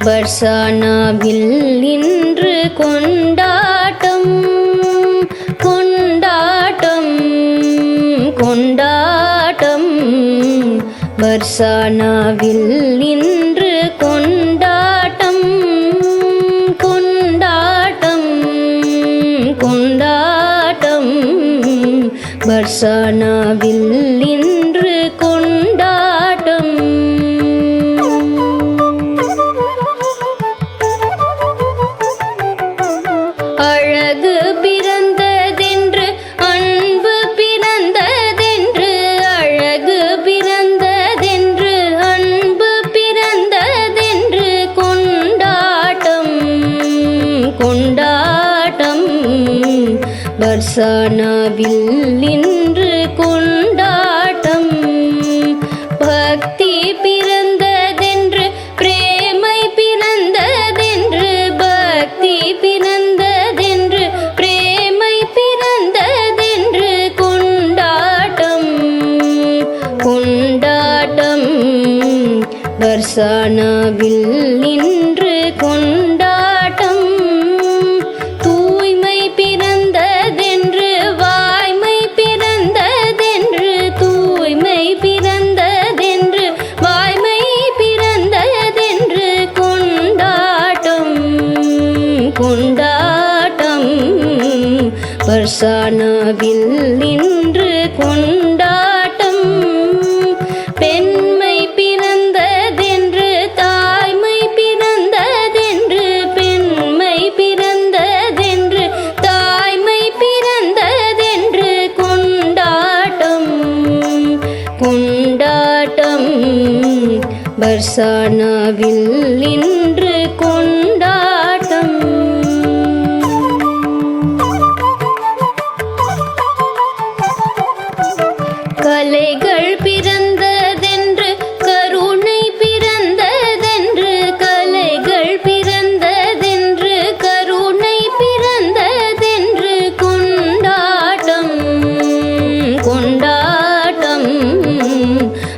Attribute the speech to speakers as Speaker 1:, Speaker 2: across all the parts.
Speaker 1: பர்சானாவில் இன்று கொண்டாட்டம் கொண்டாட்டம் கொண்டாட்டம். பர்சானாவில் இன்று கொண்டாட்டம் கொண்டாட்டம் கொண்டாட்டம். பர்சானாவில் இன்று கொண்டாட்டம். அழகு பிறந்ததென்று அன்பு பிறந்ததென்று அழகு பிறந்ததென்று அன்பு பிறந்ததென்று கொண்டாட்டம் கொண்டாட்டம். பர்சானாவில் இன்று கொண்டாட்டம். பக்தி பிறந்ததென்று பிரேமை பிறந்ததென்று பக்தி பிறந்ததென்று பிரேமை பிறந்ததென்று கொண்டாட்டம் கொண்டாட்டம். பர்சானாவில் இன்று கொண்டாட்டம். தூய்மை பிறந்ததென்று வாய்மை பிறந்ததென்று தூய்மை பிறந்ததென்று வாய்மை பிறந்ததென்று கொண்டாட்டம் கொண்டாட்டம். பர்சானாவில் இன்று கொண்டாட்டம். பெண்மை பிறந்ததென்று தாய்மை பிறந்ததென்று பெண்மை பிறந்ததென்று தாய்மை பிறந்ததென்று கொண்டாட்டம் கொண்டாட்டம். பர்சானாவில் இன்று கொண்டாட்டம். கலைகள் பிறந்ததென்று கருணை பிறந்ததென்று கலைகள் பிறந்ததென்று கருணை பிறந்ததென்று கொண்டாட்டம் கொண்டாட்டம்.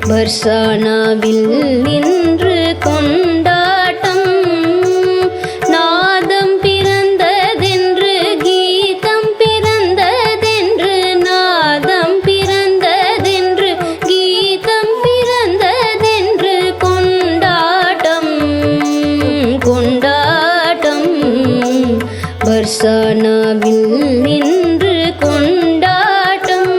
Speaker 1: பர்சானாவில் இன்று கொண்டாட்டம். நாதம் பிறந்ததென்று கீதம் பிறந்ததென்று நாதம் பிறந்ததென்று கீதம் பிறந்ததென்று கொண்டாட்டம் கொண்டாட்டம். பர்சானாவில் இன்று கொண்டாட்டம்.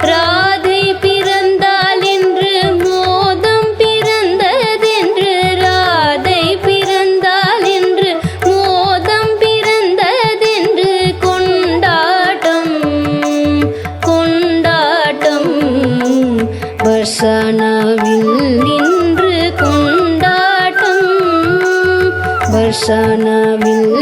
Speaker 1: ராதை பிறந்தாள் என்று மோதம் பிறந்ததென்று ராதை பிறந்தாள் என்று மோதம் பிறந்ததென்று கொண்டாட்டம் கொண்டாட்டம். பர்சானாவில் இன்று கொண்டாட்டம். பர்சானாவில்